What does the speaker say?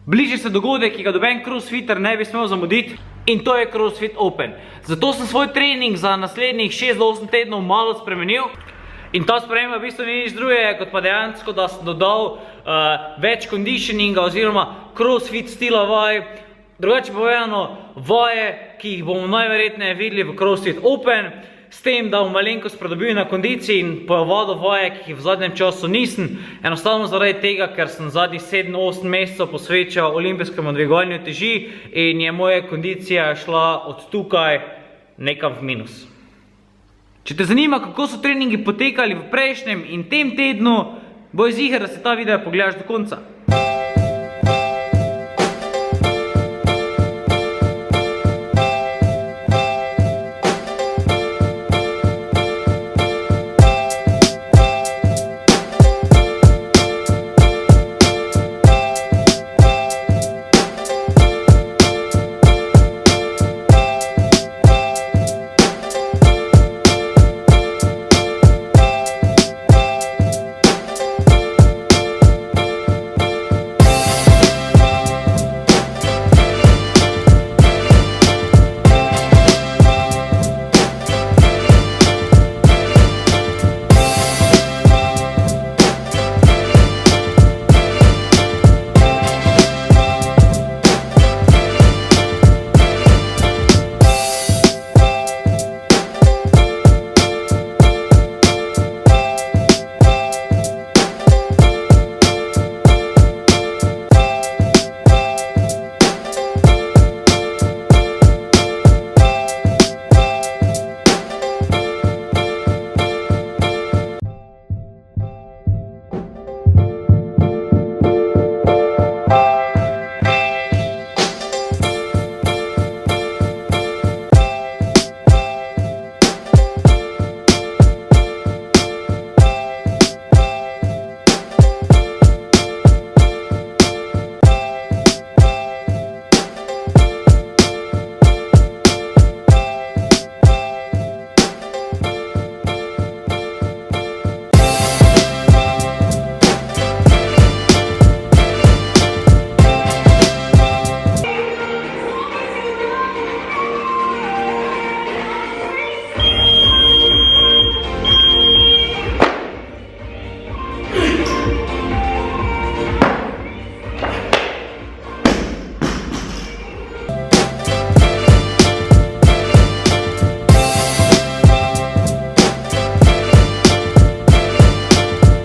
Bliže se dogodek, ki ga noben crossfitter ne bi smel zamuditi, in to je CrossFit Open. Zato sem svoj trening za naslednjih 6 do 8 tednov malo spremenil. In ta sprememba v bistvu ni nič drugega, kot pa dejansko, da sem dodal več conditioninga oziroma crossfit stila vaj. Drugače povedano, vaje, ki jih bomo najverjetneje videli v CrossFit Open, s tem, da bom malenkost pridobil na kondiciji in povadil vaje, ki jih v zadnjem času nisem. Enostavno zaradi tega, ker sem zadnjih 7-8 mesecev posvečal olimpijskemu dvigovanju teži in je moja kondicija šla od tukaj nekam v minus. Če te zanima, kako so treningi potekali v prejšnjem in tem tednu, boj ziher, da se ta video pogledaš do konca.